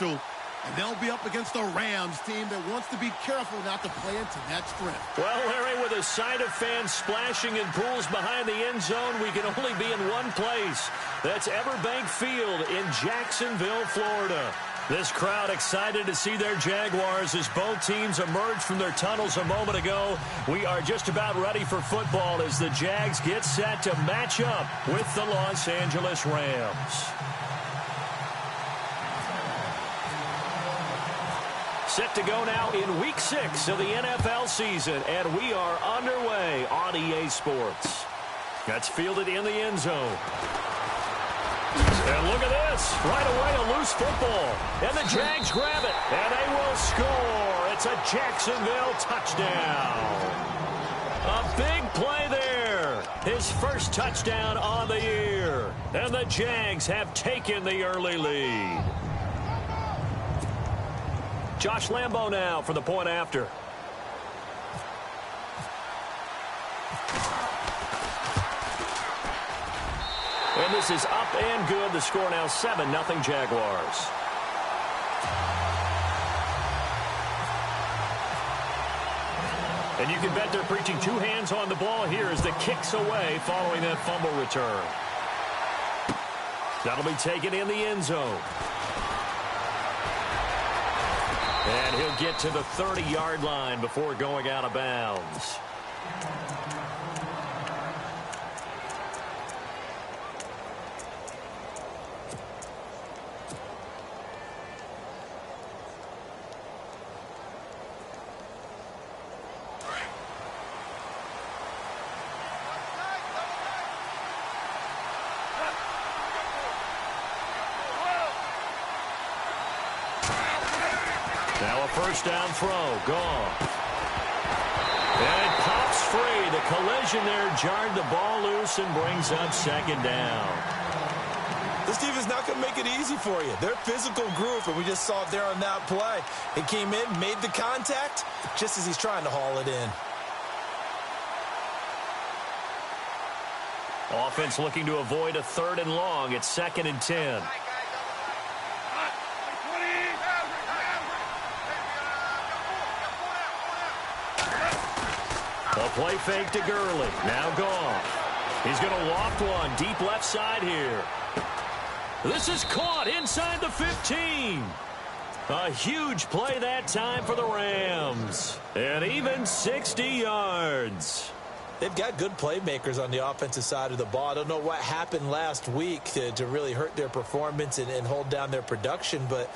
crucial. And they'll be up against a Rams team that wants to be careful not to play into that script. Well, Larry, with a sight of fans splashing in pools behind the end zone, we can only be in one place. That's Everbank Field in Jacksonville, Florida. This crowd excited to see their Jaguars as both teams emerged from their tunnels a moment ago. We are just about ready for football as the Jags get set to match up with the Los Angeles Rams. Set to go now in Week 6 of the NFL season, and we are underway on EA Sports. That's fielded in the end zone. And look at this. Right away, a loose football. And the Jags grab it, and they will score. It's a Jacksonville touchdown. A big play there. His first touchdown on the year. And the Jags have taken the early lead. Josh Lambo now for the point after. And this is up and good. The score now 7-0 Jaguars. And you can bet they're preaching two hands on the ball here as the kick's away following that fumble return. That'll be taken in the end zone. And he'll get to the 30-yard line before going out of bounds. Now a first down throw. Gone. And it pops free. The collision there jarred the ball loose and brings up second down. This team is not going to make it easy for you. They're a physical group, and we just saw it there on that play. It came in, made the contact, just as he's trying to haul it in. Offense looking to avoid a 3rd and long. It's 2nd and 10. A play fake to Gurley. Now gone. He's going to loft one deep left side here. This is caught inside the 15. A huge play that time for the Rams. And even 60 yards. They've got good playmakers on the offensive side of the ball. I don't know what happened last week to really hurt their performance and hold down their production, but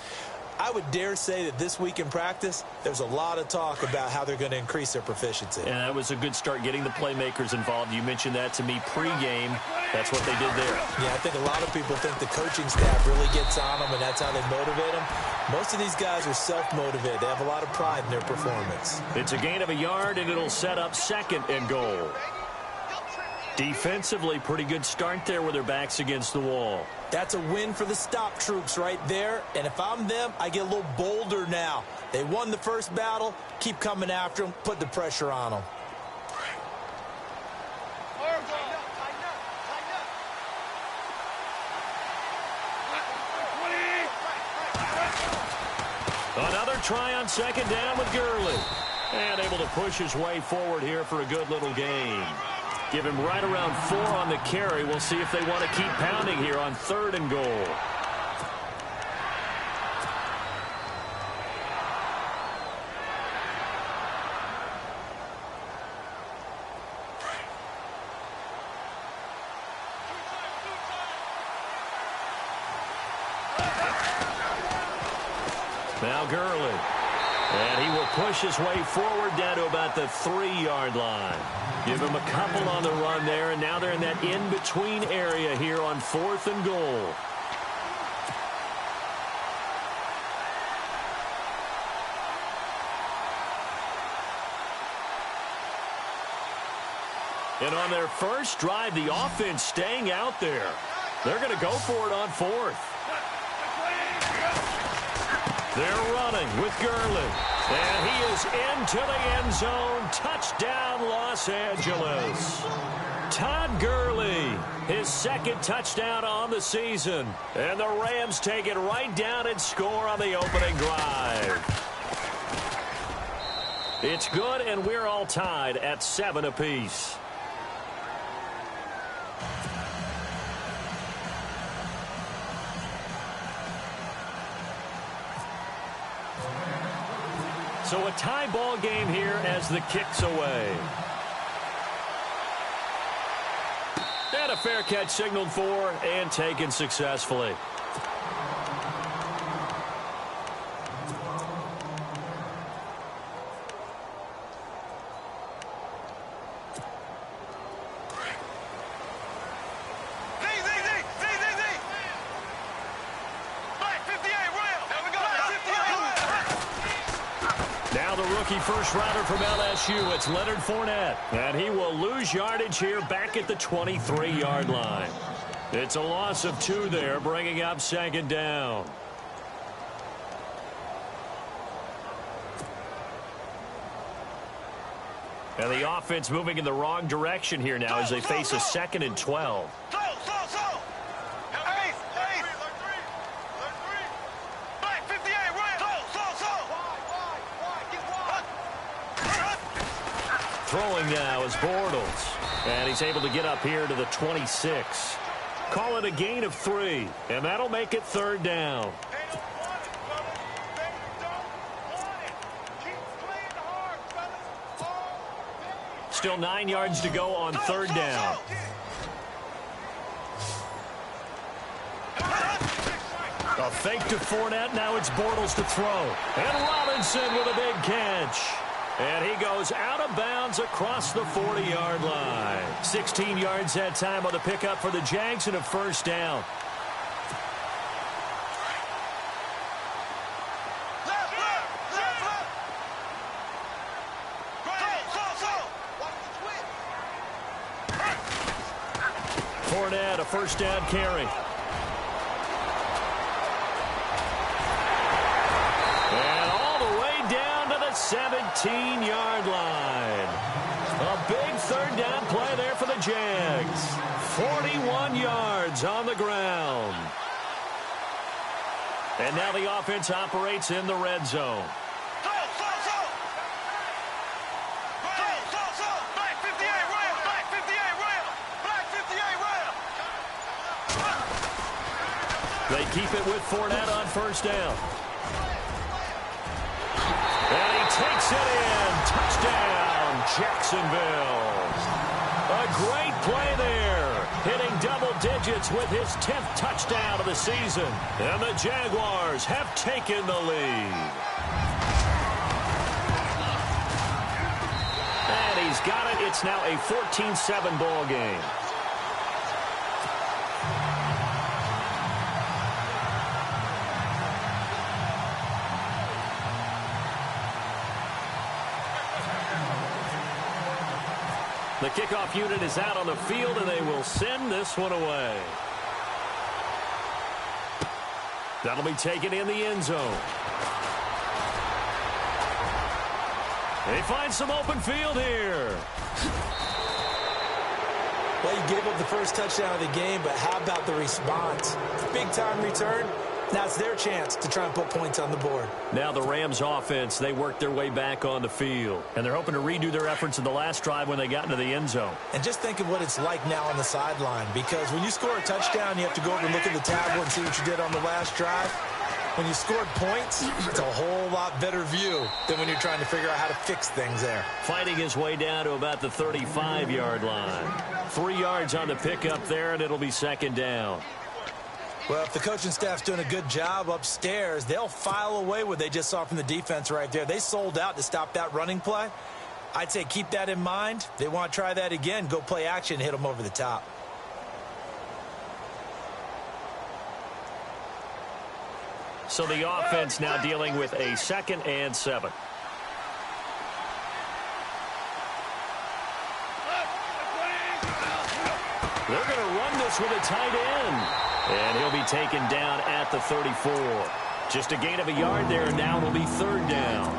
I would dare say that this week in practice, there's a lot of talk about how they're going to increase their proficiency. And that was a good start getting the playmakers involved. You mentioned that to me pregame. That's what they did there. Yeah, I think a lot of people think the coaching staff really gets on them, and that's how they motivate them. Most of these guys are self-motivated. They have a lot of pride in their performance. It's a gain of a yard, and it'll set up 2nd and goal. Defensively, pretty good start there with their backs against the wall. That's a win for the stop troops right there. And if I'm them, I get a little bolder now. They won the first battle. Keep coming after them. Put the pressure on them. Another try on 2nd down with Gurley. And able to push his way forward here for a good little gain. Give him right around 4 on the carry. We'll see if they want to keep pounding here on 3rd and goal. Now Gurley. And he will push his way forward down to about the 3-yard line. Give him a couple on the run there, and now they're in that in-between area here on 4th and goal. And on their first drive, the offense staying out there. They're going to go for it on 4th. They're running with Gurley. And he is into the end zone. Touchdown, Los Angeles. Todd Gurley, his second touchdown on the season. And the Rams take it right down and score on the opening drive. It's good, and we're all tied at 7 apiece. So a tie ball game here as the kick's away. And a fair catch signaled for and taken successfully. First-rounder from LSU, it's Leonard Fournette. And he will lose yardage here back at the 23-yard line. It's a loss of 2 there, bringing up second down. And the offense moving in the wrong direction here now as they face a 2nd and 12. Throwing now is Bortles. And he's able to get up here to the 26. Call it a gain of 3. And that'll make it 3rd down. Still 9 yards to go on 3rd down. A fake to Fournette. Now it's Bortles to throw. And Robinson with a big catch. And he goes out of bounds across the 40-yard line. 16 yards that time on the pickup for the Jags and a 1st down. Fournette, a 1st down carry. 17-yard line. A big 3rd down play there for the Jags. 41 yards on the ground. And now the offense operates in the red zone. They keep it with Fournette on 1st down. And he takes it in. Touchdown, Jacksonville. A great play there. Hitting double digits with his 10th touchdown of the season. And the Jaguars have taken the lead. And he's got it. It's now a 14-7 ball game. The kickoff unit is out on the field, and they will send this one away. That'll be taken in the end zone. They find some open field here. Well, you gave up the first touchdown of the game, but how about the response? Big-time return. Now it's their chance to try and put points on the board. Now the Rams offense, they work their way back on the field. And they're hoping to redo their efforts in the last drive when they got into the end zone. And just think of what it's like now on the sideline. Because when you score a touchdown, you have to go over and look at the tablet and see what you did on the last drive. When you scored points, it's a whole lot better view than when you're trying to figure out how to fix things there. Fighting his way down to about the 35-yard line. 3 yards on the pickup there, and it'll be second down. Well, if the coaching staff's doing a good job upstairs, they'll file away what they just saw from the defense right there. They sold out to stop that running play. I'd say keep that in mind. They want to try that again. Go play action, hit them over the top. So the offense now dealing with a 2nd and 7. They're going to run this with a tight end. And he'll be taken down at the 34. Just a gain of a yard there, and now it'll be 3rd down.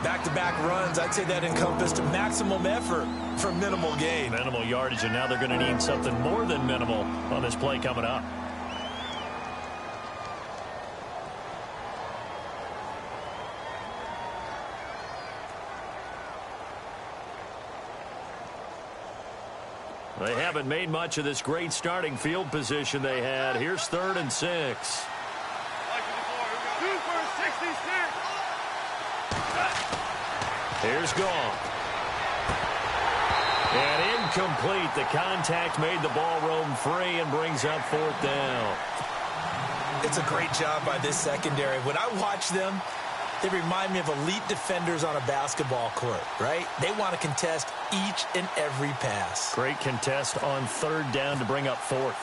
Back-to-back runs, I'd say that encompassed maximum effort for minimal gain. Minimal yardage, and now they're going to need something more than minimal on this play coming up. They haven't made much of this great starting field position they had. Here's 3rd and 6. Here's Gone. And incomplete. The contact made the ball roam free and brings up 4th down. It's a great job by this secondary. When I watch them, they remind me of elite defenders on a basketball court, right? They want to contest each and every pass. Great contest on 3rd down to bring up 4th.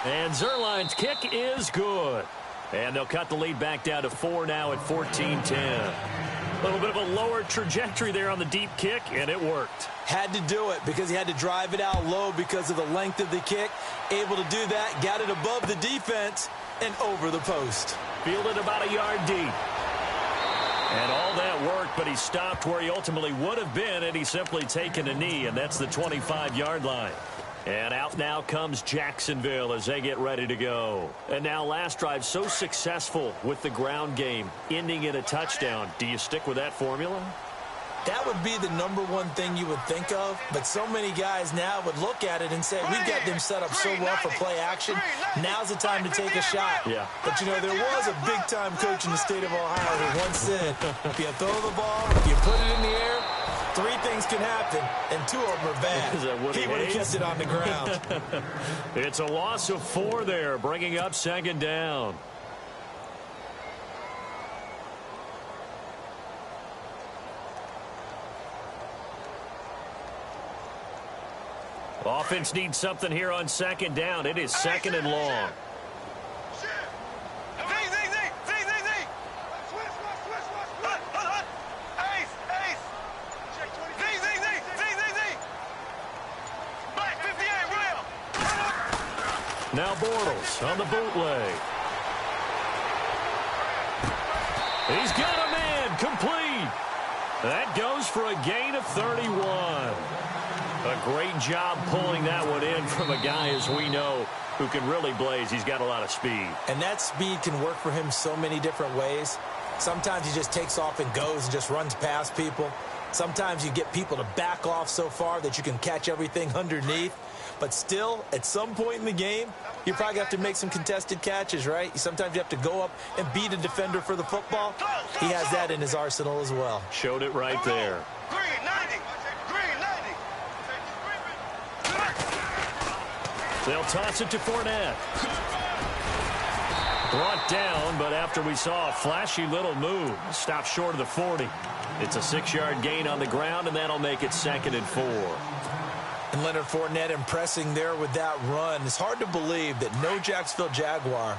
And Zerline's kick is good. And they'll cut the lead back down to 4 now at 14-10. A little bit of a lower trajectory there on the deep kick, and it worked. Had to do it because he had to drive it out low because of the length of the kick. Able to do that, got it above the defense and over the post. Fielded about a yard deep. And all that worked, but he stopped where he ultimately would have been had he simply taken a knee, and that's the 25-yard line. And out now comes Jacksonville as they get ready to go. And now last drive so successful with the ground game, ending in a touchdown. Do you stick with that formula? That would be the #1 thing you would think of, but so many guys now would look at it and say, we've got them set up so well for play action. Now's the time to take a shot. Yeah. But, you know, there was a big-time coach in the state of Ohio who once said, if you throw the ball, if you put it in the air, 3 things can happen, and 2 of them are bad. He would have kept it on the ground. It's a loss of 4 there, bringing up 2nd down. Offense needs something here on 2nd down. It is 2nd and long. Now Bortles on the bootleg. He's got a man complete. That goes for a gain of 31. A great job pulling that one in from a guy, as we know, who can really blaze. He's got a lot of speed. And that speed can work for him so many different ways. Sometimes he just takes off and goes and just runs past people. Sometimes you get people to back off so far that you can catch everything underneath. But still, at some point in the game, you probably have to make some contested catches, right? Sometimes you have to go up and beat a defender for the football. He has that in his arsenal as well. Showed it right there. They'll toss it to Fournette. Brought down, but after we saw a flashy little move, stopped short of the 40. It's a 6-yard gain on the ground, and that'll make it 2nd and 4. And Leonard Fournette impressing there with that run. It's hard to believe that no Jacksonville Jaguar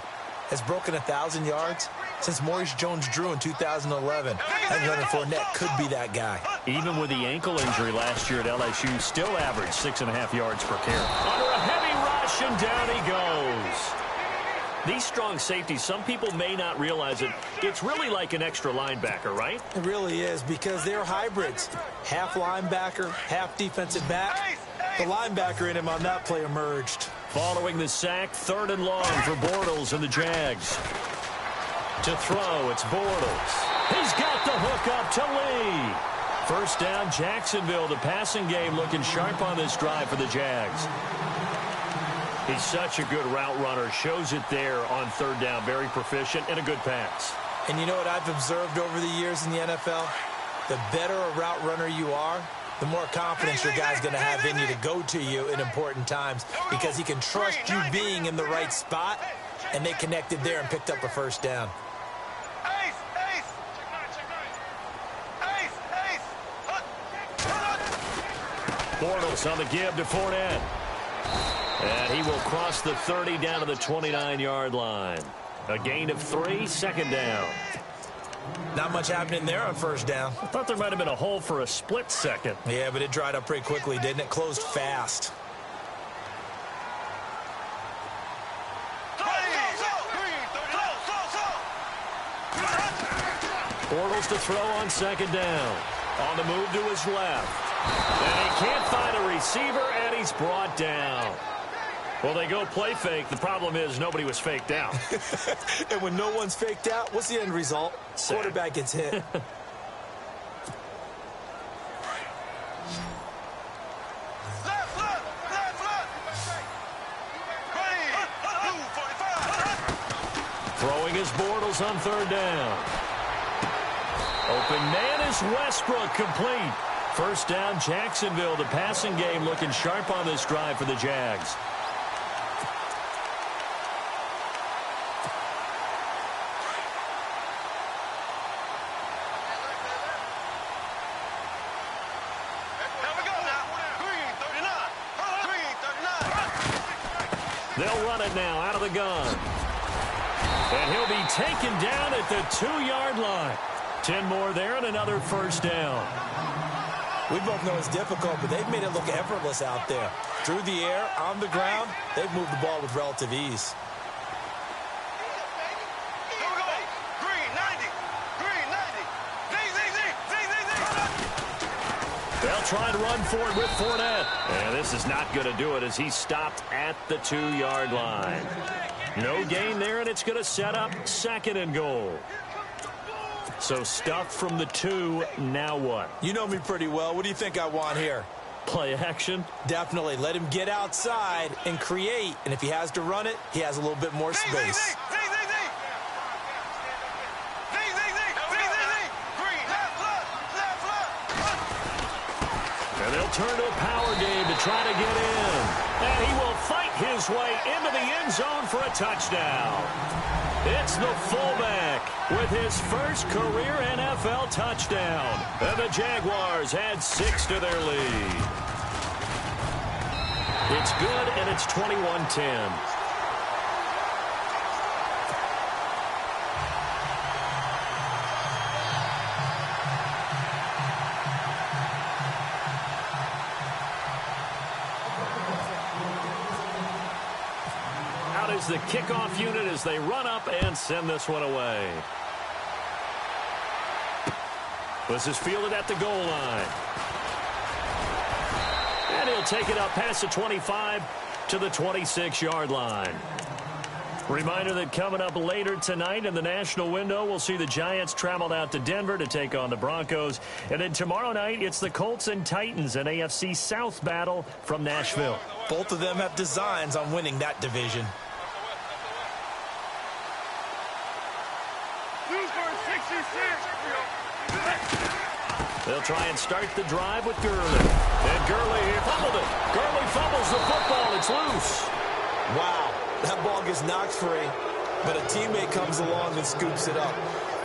has broken 1,000 yards since Maurice Jones-Drew in 2011. And Leonard Fournette could be that guy. Even with the ankle injury last year at LSU, still averaged 6.5 yards per carry. Under a heavy rush, and down he goes. These strong safeties, some people may not realize it. It's really like an extra linebacker, right? It really is, because they're hybrids. Half linebacker, half defensive back. The linebacker in him on that play emerged. Following the sack, 3rd and long for Bortles and the Jags. To throw, it's Bortles. He's got the hook up to Lee. First down, Jacksonville. The passing game looking sharp on this drive for the Jags. He's such a good route runner. Shows it there on 3rd down. Very proficient and a good pass. And you know what I've observed over the years in the NFL? The better a route runner you are, the more confidence your guy's going to have in you to go to you in important times, because he can trust you being in the right spot, and they connected there and picked up a first down. Bortles on the give to Fournette. And he will cross the 30 down to the 29-yard line. A gain of 3, 2nd down. Not much happening there on first down. I thought there might have been a hole for a split second. Yeah, but it dried up pretty quickly, didn't it? Closed fast. Bortles to throw on second down. On the move to his left. And he can't find a receiver, and he's brought down. Well, they go play fake. The problem is nobody was faked out. And when no one's faked out, what's the end result? Quarterback gets hit. Throwing his Bortles on third down. Open man is Westbrook, complete. First down, Jacksonville. The passing game looking sharp on this drive for the Jags. They'll run it now out of the gun. And he'll be taken down at the 2-yard line. 10 more there and another first down. We both know it's difficult, but they've made it look effortless out there. Through the air, on the ground, they've moved the ball with relative ease. They'll try to run for it with Fournette. And this is not going to do it as he's stopped at the 2-yard line. No gain there, and it's going to set up second and goal. So stuff from the 2, now what? You know me pretty well. What do you think I want here? Play action? Definitely. Let him get outside and create. And if he has to run it, he has a little bit more space. And they'll turn to a power game to try to get in. And he will fight his way into the end zone for a touchdown. It's the fullback with his first career NFL touchdown. And the Jaguars add 6 to their lead. It's good, and it's 21-10. The kickoff unit as they run up and send this one away. This is fielded at the goal line. And he'll take it up past the 25 to the 26-yard line. Reminder that coming up later tonight in the national window, we'll see the Giants travel out to Denver to take on the Broncos. And then tomorrow night, it's the Colts and Titans, an AFC South battle from Nashville. Both of them have designs on winning that division. They'll try and start the drive with Gurley. And Gurley fumbled it. Gurley fumbles the football. It's loose. Wow. That ball gets knocked free, but a teammate comes along and scoops it up.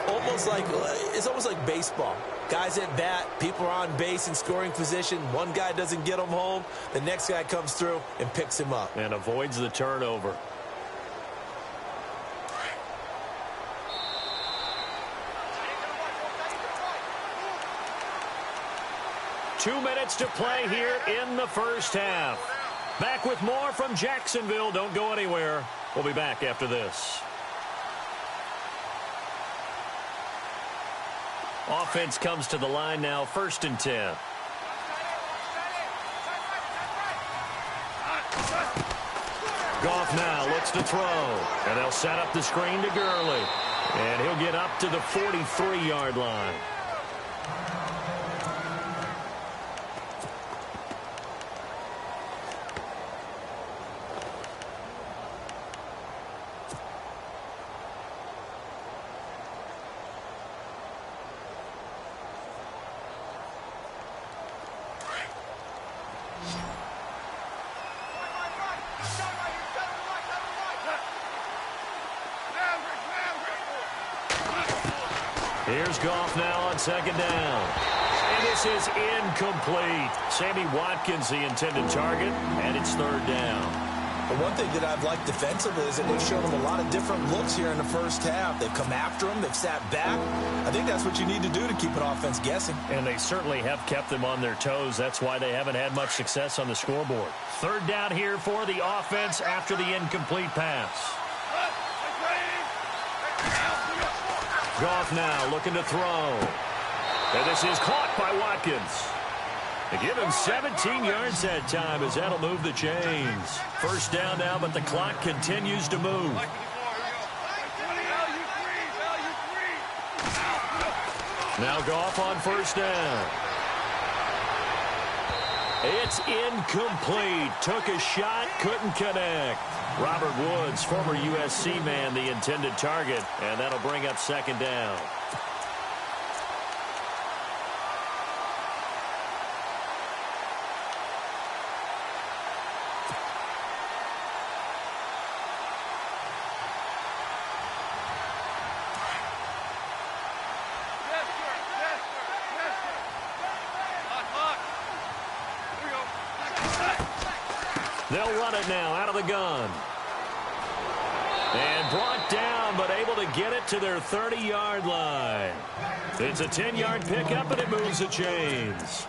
It's almost like baseball. Guys at bat, people are on base in scoring position. One guy doesn't get him home. The next guy comes through and picks him up. And avoids the turnover. Two minutes to play here in the first half. Back with more from Jacksonville. Don't go anywhere. We'll be back after this. Offense comes to the line now, 1st and 10. Goff now looks to throw. And they'll set up the screen to Gurley. And he'll get up to the 43-yard line. Here's Goff now on 2nd down. And this is incomplete. Sammy Watkins, the intended target, and it's 3rd down. But one thing that I've liked defensively is that they've shown them a lot of different looks here in the first half. They've come after them. They've sat back. I think that's what you need to do to keep an offense guessing. And they certainly have kept them on their toes. That's why they haven't had much success on the scoreboard. 3rd down here for the offense after the incomplete pass. Goff now looking to throw. And this is caught by Watkins. They give him 17 yards that time as that'll move the chains. First down now, but the clock continues to move. Now Goff on first down. It's incomplete. Took a shot, couldn't connect. Robert Woods, former USC man, the intended target, and that'll bring up second down. They'll run it now out of the gun. And brought down, but able to get it to their 30-yard line. It's a 10-yard pickup, and it moves the chains.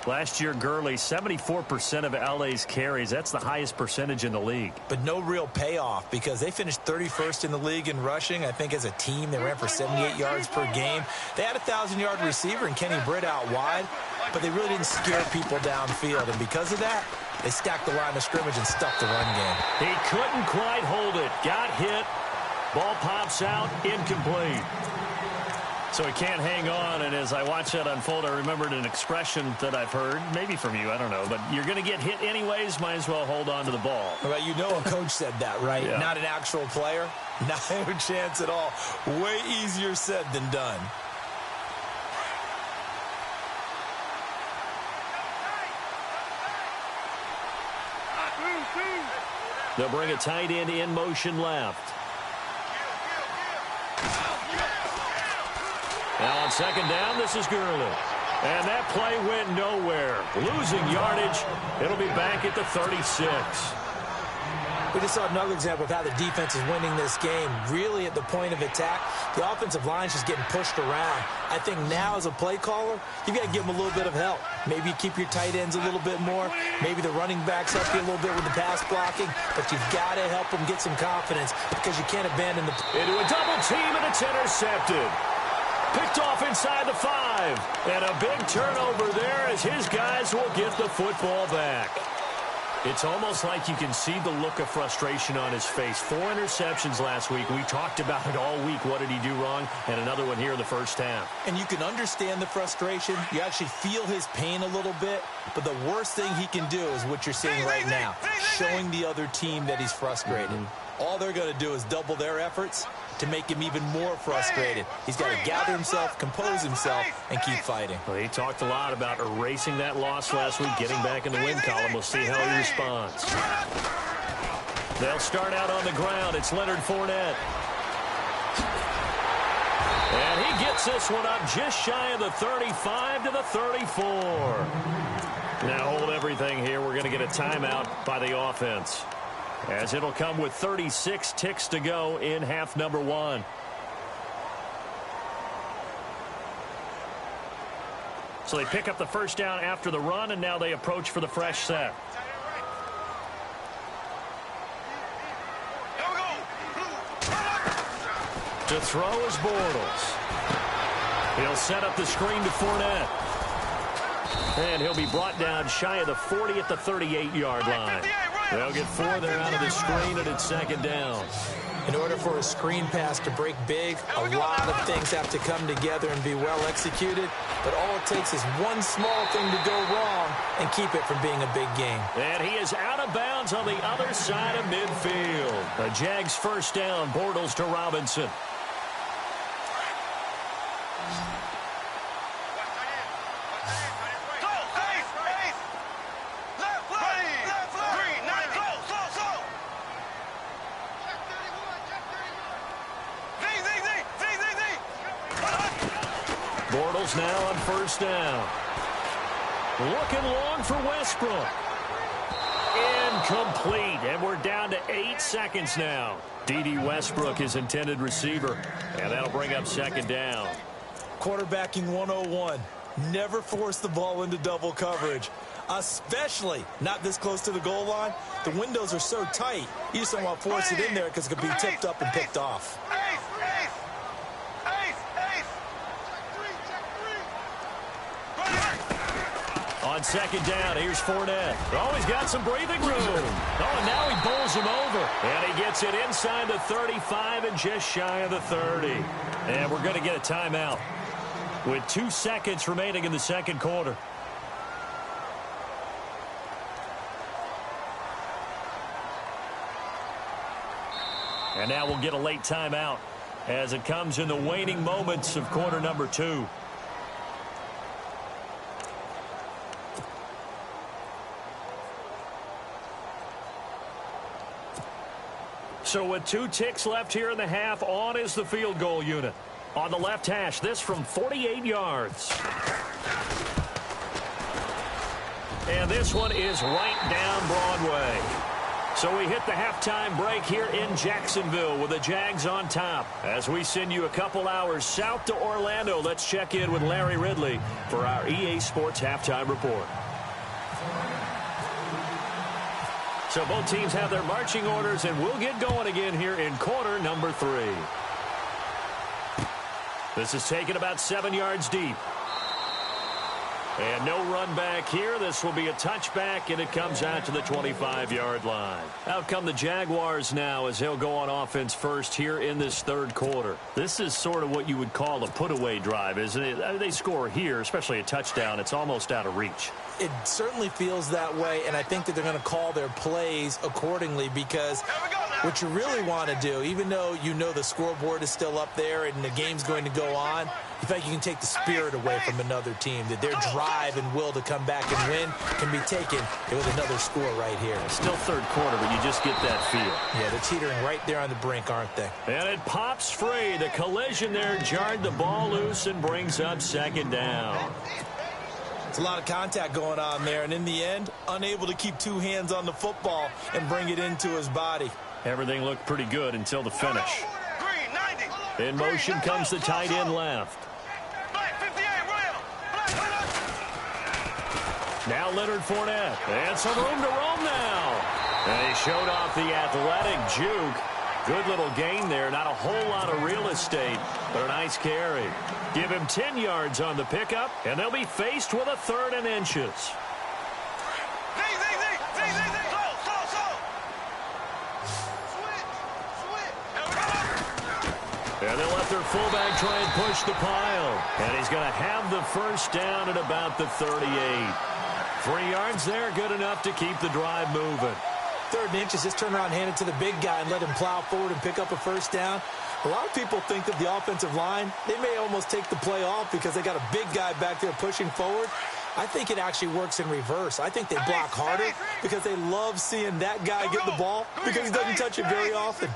Last year, Gurley, 74% of LA's carries. That's the highest percentage in the league. But no real payoff because they finished 31st in the league in rushing. I think as a team, they ran for 78 yards per game. They had a 1,000-yard receiver in Kenny Britt out wide, but they really didn't scare people downfield. And because of that, they stacked the line of scrimmage and stuck the run game. He couldn't quite hold it. Got hit. Ball pops out. Incomplete. So he can't hang on, and as I watch that unfold, I remembered an expression that I've heard, maybe from you, I don't know, but you're going to get hit anyways, might as well hold on to the ball. Well, you know a coach said that, right? Yeah. Not an actual player. Not a chance at all. Way easier said than done. They'll bring a tight end in motion left. Now on second down, this is Gurley. And that play went nowhere. Losing yardage. It'll be back at the 36. We just saw another example of how the defense is winning this game. Really at the point of attack, the offensive line's just getting pushed around. I think now as a play caller, you've got to give them a little bit of help. Maybe you keep your tight ends a little bit more. Maybe the running backs help you a little bit with the pass blocking. But you've got to help them get some confidence because you can't abandon the... Into a double team, and it's intercepted. Picked off inside the 5. And a big turnover there as his guys will get the football back. It's almost like you can see the look of frustration on his face. 4 interceptions last week. We talked about it all week. What did he do wrong? And another one here in the first half. And you can understand the frustration. You actually feel his pain a little bit. But the worst thing he can do is what you're seeing right now, showing the other team that he's frustrated. All they're going to do is double their efforts to make him even more frustrated. He's got to gather himself, compose himself, and keep fighting. Well, he talked a lot about erasing that loss last week, getting back in the win column. We'll see how he responds. They'll start out on the ground. It's Leonard Fournette. And he gets this one up just shy of the 35 to the 34. Now hold everything here. We're going to get a timeout by the offense, as it'll come with 36 ticks to go in half number 1. So they pick up the first down after the run, and now they approach for the fresh set. To throw is Bortles. He'll set up the screen to Fournette. And he'll be brought down shy of the 40 at the 38-yard line. They'll get 4 there out of the screen, and it's second down. In order for a screen pass to break big, a lot of things have to come together and be well executed. But all it takes is one small thing to go wrong and keep it from being a big game. And he is out of bounds on the other side of midfield. The Jags first down, Bortles to Robinson. Bortles now on first down. Looking long for Westbrook. Incomplete, and we're down to 8 seconds now. D.D. Westbrook, his intended receiver, and that'll bring up second down. Quarterbacking 101. Never force the ball into double coverage, especially not this close to the goal line. The windows are so tight, you just don't want to force it in there because it could be tipped up and picked off. On second down, here's Fournette. Oh, he's got some breathing room. Oh, and now he bowls him over. And he gets it inside the 35 and just shy of the 30. And we're going to get a timeout with 2 seconds remaining in the second quarter. And now we'll get a late timeout as it comes in the waning moments of quarter number 2. So with 2 ticks left here in the half, on is the field goal unit. On the left hash, this from 48 yards. And this one is right down Broadway. So we hit the halftime break here in Jacksonville with the Jags on top. As we send you a couple hours south to Orlando, let's check in with Larry Ridley for our EA Sports Halftime Report. So both teams have their marching orders, and we'll get going again here in quarter number 3. This is taken about 7 yards deep. And no run back here. This will be a touchback, and it comes out to the 25-yard line. Out come the Jaguars now as they'll go on offense first here in this third quarter. This is sort of what you would call a put-away drive, isn't it? They score here, especially a touchdown. It's almost out of reach. It certainly feels that way, and I think that they're going to call their plays accordingly because what you really want to do, even though you know the scoreboard is still up there and the game's going to go on, you think you can take the spirit away from another team, that their drive and will to come back and win can be taken with another score right here. Still third quarter, but you just get that feel. Yeah, they're teetering right there on the brink, aren't they? And it pops free. The collision there jarred the ball loose and brings up second down. It's a lot of contact going on there, and in the end, unable to keep 2 hands on the football and bring it into his body. Everything looked pretty good until the finish. In motion comes the tight end left. Now Leonard Fournette. And some room to roam now. And he showed off the athletic juke. Good little gain there. Not a whole lot of real estate, but a nice carry. Give him 10 yards on the pickup, and they'll be faced with a 3rd and inches. And they'll let their fullback try and push the pile. And he's going to have the first down at about the 38. 3 yards there, good enough to keep the drive moving. 3rd and inches, just turn around, hand it to the big guy, and let him plow forward and pick up a first down. A lot of people think that the offensive line, they may almost take the play off because they got a big guy back there pushing forward. I think it actually works in reverse. I think they block harder because they love seeing that guy get the ball because he doesn't touch it very often.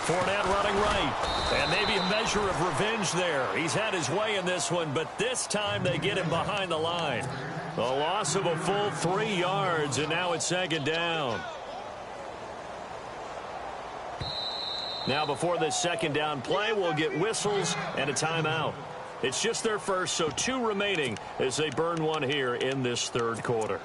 Fournette running right. And maybe a measure of revenge there. He's had his way in this one, but this time they get him behind the line. A loss of a full 3 yards, and now it's second down. Now before this second down play, we'll get whistles and a timeout. It's just their first, so 2 remaining as they burn one here in this third quarter.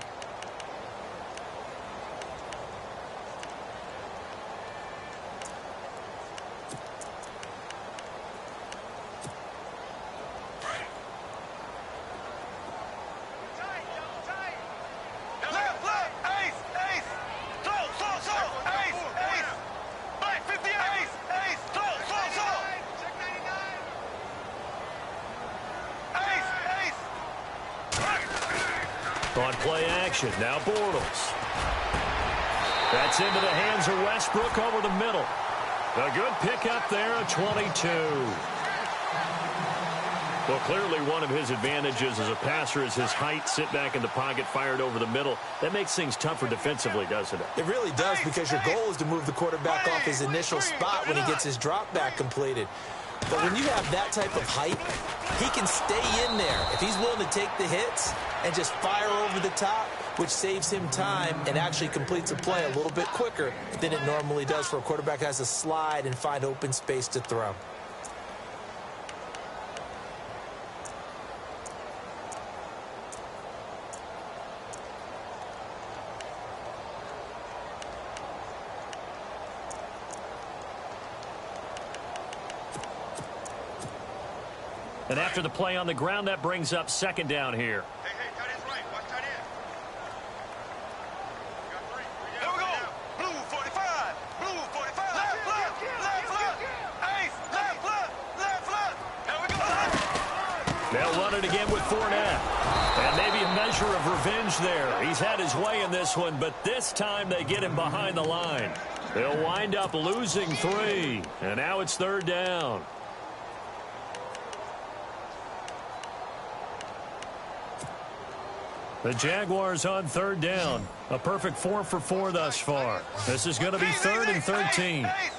On play action, now Bortles. That's into the hands of Westbrook over the middle. A good pickup there, a 22. Well, clearly one of his advantages as a passer is his height. Sit back in the pocket, fired over the middle. That makes things tougher defensively, doesn't it? It really does, because your goal is to move the quarterback off his initial spot when he gets his drop back completed. But when you have that type of height, he can stay in there if he's willing to take the hits and just fire over the top, which saves him time and actually completes a play a little bit quicker than it normally does for a quarterback who has to slide and find open space to throw. And after the play on the ground, that brings up second down here. Hey, tight end's right. Watch tight end. Here we go. Blue 45. Blue 45. Left foot. Left foot. Ace. Left foot. Left foot. Here we go. They'll run it again with Fournette. And maybe a measure of revenge there. He's had his way in this one, but this time they get him behind the line. They'll wind up losing 3. And now it's third down. The Jaguars on third down. A perfect 4 for 4 thus far. This is going to be 3rd and 13. Hey.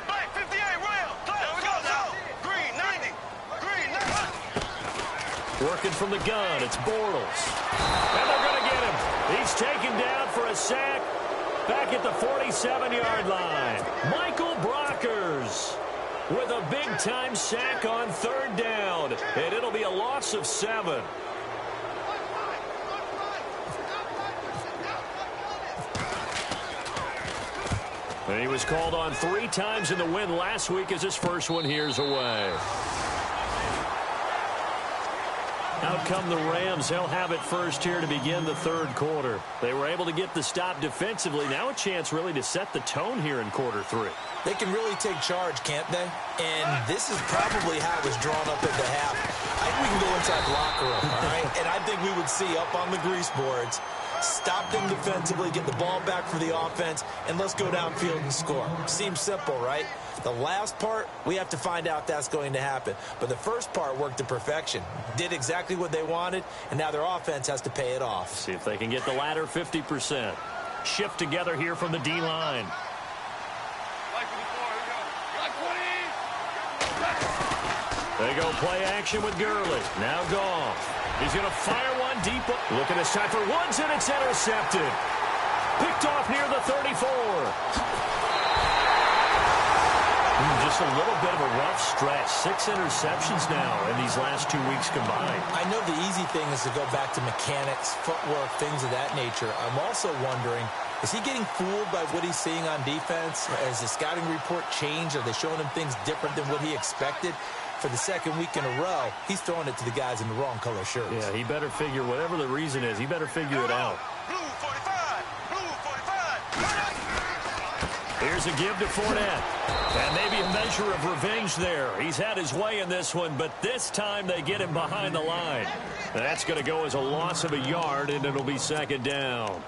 Black 58, rail. There we go. Green 90. Green 90. Working from the gun, it's Bortles. And they're going to get him. He's taken down for a sack back at the 47-yard line. Michael Brockers with a big-time sack on third down. And it'll be a loss of 7. And he was called on 3 times in the win last week as his first one here's away. Out come the Rams. They'll have it first here to begin the third quarter. They were able to get the stop defensively. Now a chance really to set the tone here in quarter 3. They can really take charge, can't they? And this is probably how it was drawn up at the half. I think we can go inside the locker room, all right? And I think we would see up on the grease boards, stop them defensively, get the ball back for the offense, and let's go downfield and score. Seems simple, right? The last part, we have to find out that's going to happen. But the first part worked to perfection. Did exactly what they wanted, and now their offense has to pay it off. See if they can get the latter 50%. Shift together here from the D-line. They go play action with Gurley. Now Goff. He's going to fire one deep. Looking this time for Woods, and it's intercepted. Picked off near the 34. Just a little bit of a rough stretch. 6 interceptions now in these last 2 weeks combined. I know the easy thing is to go back to mechanics, footwork, things of that nature. I'm also wondering, is he getting fooled by what he's seeing on defense? Has the scouting report changed? Are they showing him things different than what he expected? For the second week in a row, he's throwing it to the guys in the wrong color shirts. Yeah, he better figure, whatever the reason is, he better figure it out. Blue 45. Blue 45. Here's a give to Fournette. And maybe a measure of revenge there. He's had his way in this one, but this time they get him behind the line. That's going to go as a loss of a yard, and it'll be second down.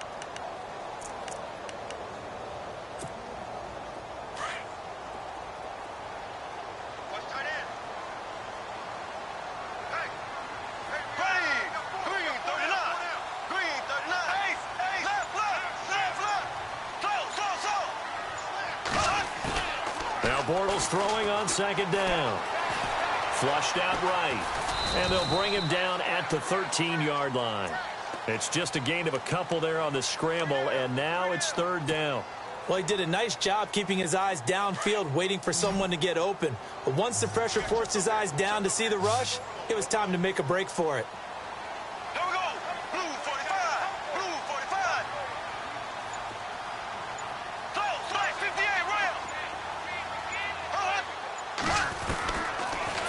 Bortles throwing on second down. Flushed out right. And they'll bring him down at the 13-yard line. It's just a gain of a couple there on the scramble, and now it's third down. Well, he did a nice job keeping his eyes downfield, waiting for someone to get open. But once the pressure forced his eyes down to see the rush, it was time to make a break for it. Here we go. Blue 45. Blue 45. Close. Black 58. Rail.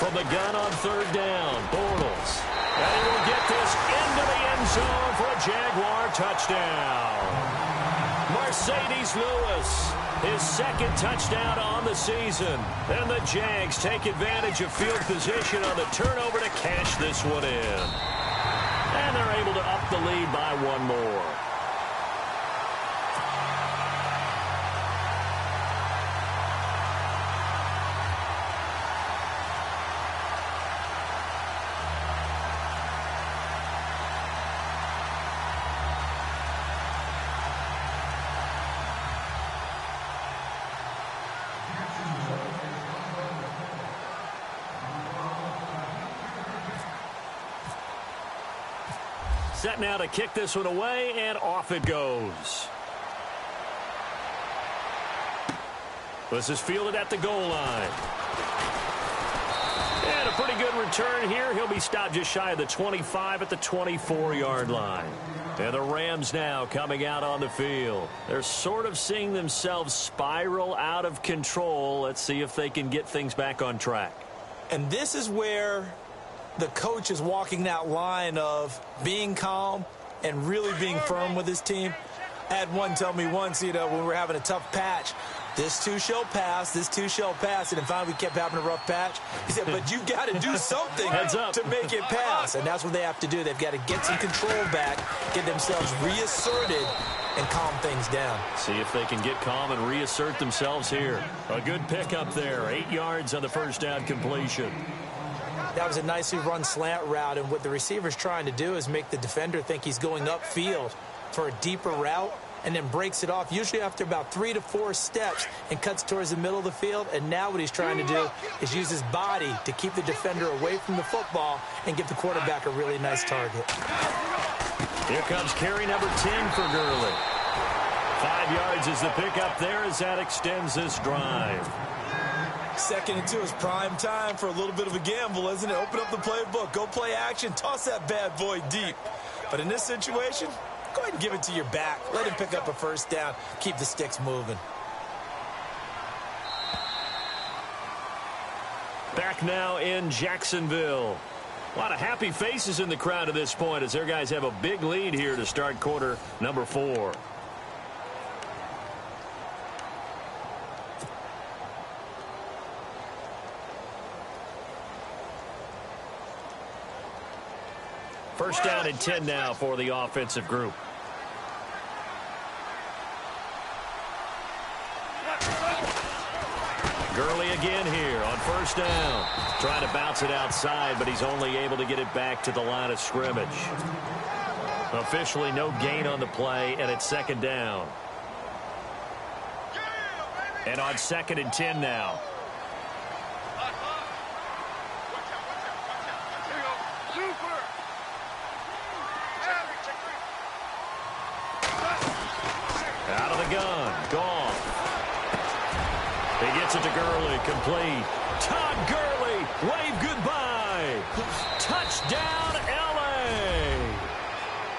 From the gun on third down, Bortles. And he will get this into the end zone for a Jaguar touchdown. Mercedes Lewis, his second touchdown on the season. And the Jags take advantage of field position on the turnover to cash this one in. And they're able to up the lead by one more. Set now to kick this one away, and off it goes. This is fielded at the goal line. And a pretty good return here. He'll be stopped just shy of the 25 at the 24-yard line. And the Rams now coming out on the field. They're sort of seeing themselves spiral out of control. Let's see if they can get things back on track. And this is where the coach is walking that line of being calm and really being firm with his team. I had one tell me once, when we were having a tough patch, this too shall pass, this too shall pass. And then finally we kept having a rough patch. He said, but you've got to do something to make it pass. And that's what they have to do. They've got to get some control back, get themselves reasserted, and calm things down. See if they can get calm and reassert themselves here. A good pickup there. 8 yards on the first down completion. That was a nicely run slant route, and what the receiver's trying to do is make the defender think he's going upfield for a deeper route, and then breaks it off, usually after about 3 to 4 steps, and cuts towards the middle of the field. And now what he's trying to do is use his body to keep the defender away from the football and give the quarterback a really nice target. Here comes carry number 10 for Gurley. 5 yards is the pickup there as that extends this drive. 2nd and 2 is prime time for a little bit of a gamble, isn't it? Open up the playbook, go play action, toss that bad boy deep. But in this situation, go ahead and give it to your back. Let him pick up a first down. Keep the sticks moving. Back now in Jacksonville. A lot of happy faces in the crowd at this point as their guys have a big lead here to start quarter number 4. First down and 10 now for the offensive group. Gurley again here on first down. Trying to bounce it outside, but he's only able to get it back to the line of scrimmage. Officially no gain on the play, and it's 2nd down. And on 2nd and 10 now. Out of the gun. Gone. He gets it to Gurley. Complete. Todd Gurley. Wave goodbye. Touchdown, L.A.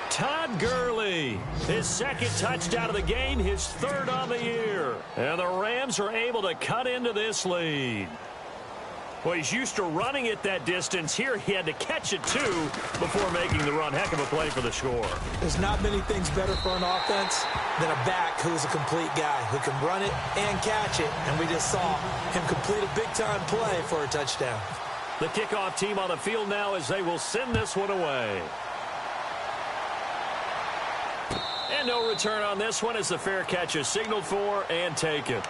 Todd Gurley. His 2nd touchdown of the game. His 3rd on the year. And the Rams are able to cut into this lead. Well, he's used to running it that distance. Here he had to catch it, too, before making the run. Heck of a play for the score. There's not many things better for an offense than a back who's a complete guy who can run it and catch it. And we just saw him complete a big-time play for a touchdown. The kickoff team on the field now as they will send this one away. And no return on this one as the fair catch is signaled for and taken.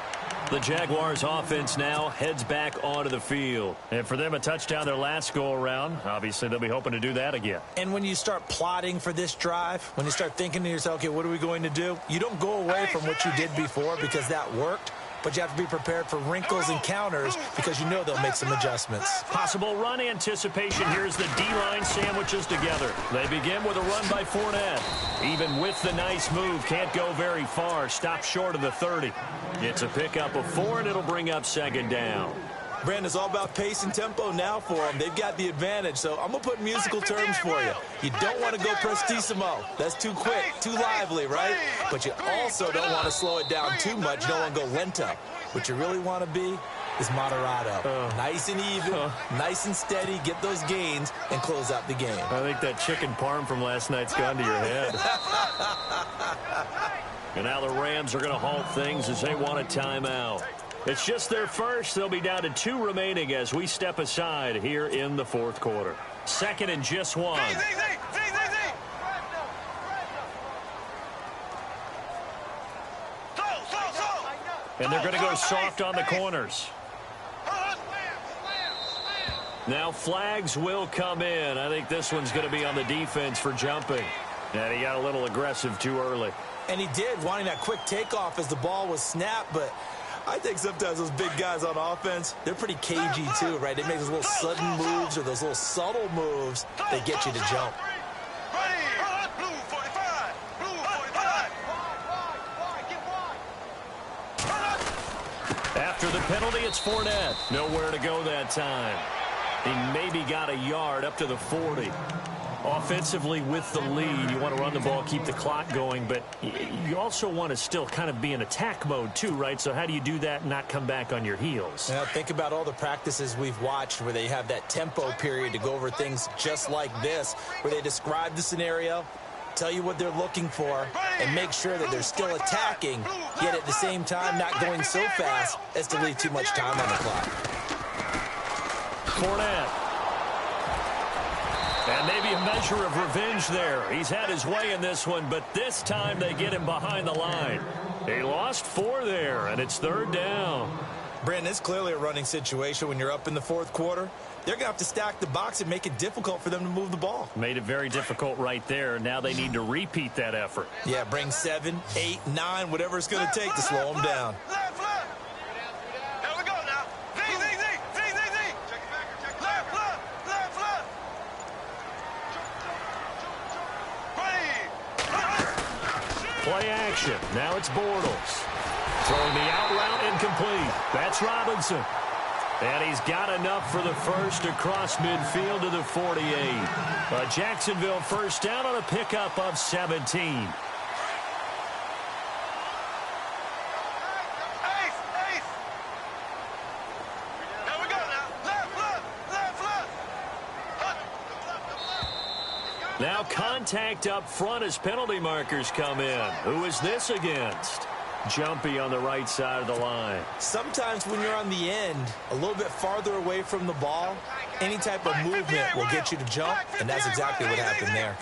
The Jaguars offense now heads back onto the field. And for them, a touchdown their last go-around. Obviously, they'll be hoping to do that again. And when you start plotting for this drive, when you start thinking to yourself, okay, what are we going to do? You don't go away from what you did before because that worked. But you have to be prepared for wrinkles and counters because you know they'll make some adjustments. Possible run anticipation. Here's the D-line sandwiches together. They begin with a run by Fournette. Even with the nice move, can't go very far. Stop short of the 30. It's a pickup of 4, and it'll bring up 2nd down. Brandon, it's all about pace and tempo now for them. They've got the advantage, so I'm going to put musical terms for you. You don't want to go prestissimo. That's too quick, too lively, right? But you also don't want to slow it down too much. You don't want to go lento. What you really want to be is moderato. Nice and even, nice and steady, get those gains, and close out the game. I think that chicken parm from last night's gone to your head. And now the Rams are going to halt things as they want a timeout. It's just their first. They'll be down to 2 remaining as we step aside here in the 4th quarter. 2nd and just 1. And they're going to go soft on the corners. Now flags will come in. I think this one's going to be on the defense for jumping. And he got a little aggressive too early. And he did, wanting that quick takeoff as the ball was snapped, but I think sometimes those big guys on offense, they're pretty cagey too, right? They make those little sudden moves or those little subtle moves that get you to jump. After the penalty, it's Fournette. Nowhere to go that time. He maybe got a yard up to the 40. Offensively with the lead, you want to run the ball, keep the clock going, but you also want to still kind of be in attack mode too, right? So how do you do that and not come back on your heels? Now, think about all the practices we've watched where they have that tempo period to go over things just like this, where they describe the scenario, tell you what they're looking for, and make sure that they're still attacking, yet at the same time not going so fast as to leave too much time on the clock. Fournette. And maybe a measure of revenge there. He's had his way in this one, but this time they get him behind the line. He lost 4 there, and it's 3rd down. Brandon, it's clearly a running situation when you're up in the 4th quarter. They're going to have to stack the box and make it difficult for them to move the ball. Made it very difficult right there. Now they need to repeat that effort. Yeah, bring 7, 8, 9, whatever it's going to take to slow them down. Play action. Now it's Bortles. Throwing the out route incomplete. That's Robinson. And he's got enough for the first across midfield to the 48. A Jacksonville first down on a pickup of 17. Now contact up front as penalty markers come in. Who is this against? Jumpy on the right side of the line. Sometimes when you're on the end, a little bit farther away from the ball, any type of movement will get you to jump, and that's exactly what happened there.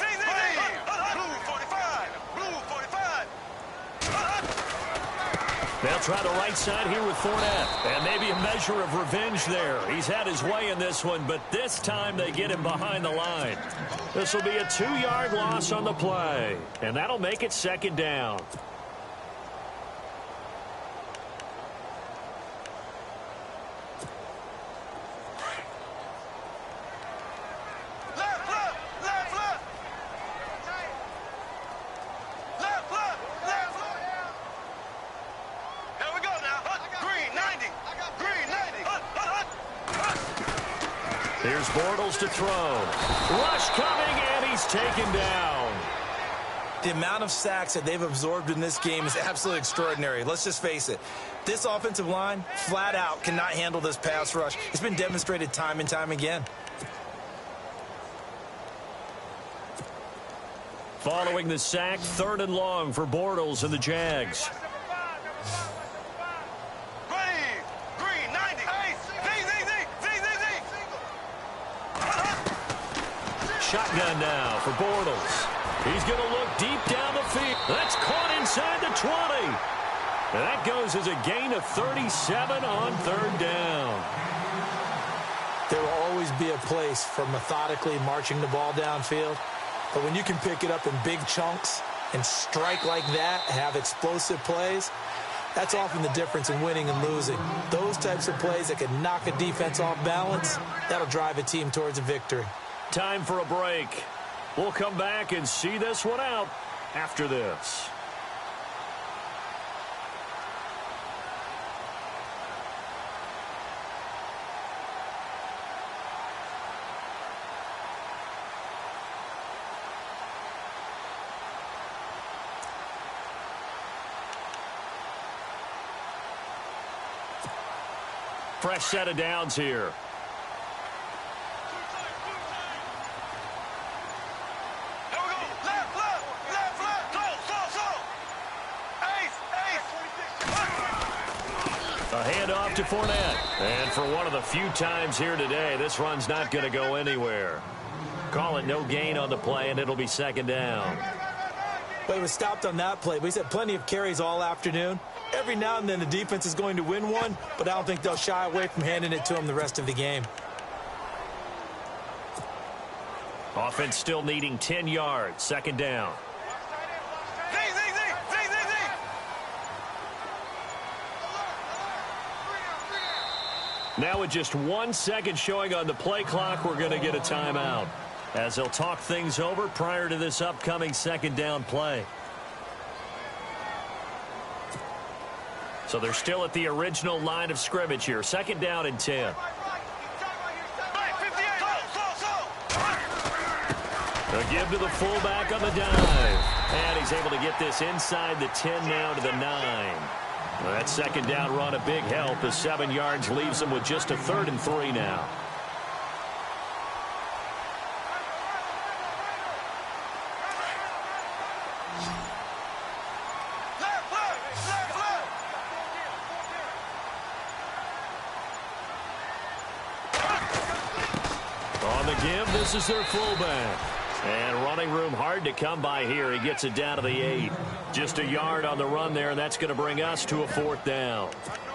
They'll try the right side here with Fournette. And maybe a measure of revenge there. He's had his way in this one, but this time they get him behind the line. This will be a 2-yard loss on the play. And that'll make it 2nd down. Here's Bortles to throw. Rush coming, and he's taken down. The amount of sacks that they've absorbed in this game is absolutely extraordinary. Let's just face it. This offensive line, flat out, cannot handle this pass rush. It's been demonstrated time and time again. Following the sack, 3rd and long for Bortles and the Jags. Shotgun now for Bortles. He's going to look deep down the field. That's caught inside the 20. And that goes as a gain of 37 on 3rd down. There will always be a place for methodically marching the ball downfield. But when you can pick it up in big chunks and strike like that, have explosive plays, that's often the difference in winning and losing. Those types of plays that can knock a defense off balance, that'll drive a team towards a victory. Time for a break. We'll come back and see this one out after this. Fresh set of downs here. A handoff to Fournette. And for one of the few times here today, this run's not going to go anywhere. Call it no gain on the play, and it'll be 2nd down. Well, he was stopped on that play, but he's had plenty of carries all afternoon. Every now and then the defense is going to win one, but I don't think they'll shy away from handing it to him the rest of the game. Offense still needing 10 yards. 2nd down. Now with just 1 second showing on the play clock, we're going to get a timeout as they'll talk things over prior to this upcoming 2nd down play. So they're still at the original line of scrimmage here. 2nd down and 10. A give to the fullback on the dive. And he's able to get this inside the 10 now to the 9. Well, that second down run a big help as 7 yards leaves him with just a 3rd and 3 now. On the give, this is their fullback. And running room hard to come by here. He gets it down to the 8. Just a yard on the run there, and that's going to bring us to a 4th down.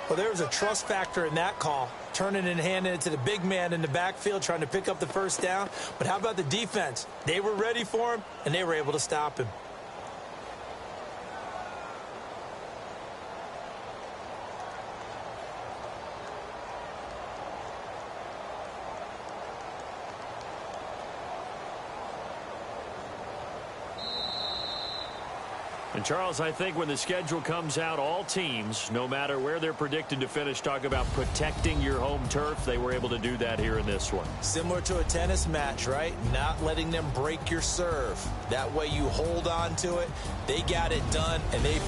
Well, there was a trust factor in that call. Turning and handing it to the big man in the backfield, trying to pick up the 1st down. But how about the defense? They were ready for him, and they were able to stop him. And, Charles, I think when the schedule comes out, all teams, no matter where they're predicted to finish, talk about protecting your home turf. They were able to do that here in this one. Similar to a tennis match, right? Not letting them break your serve. That way you hold on to it. They got it done, and they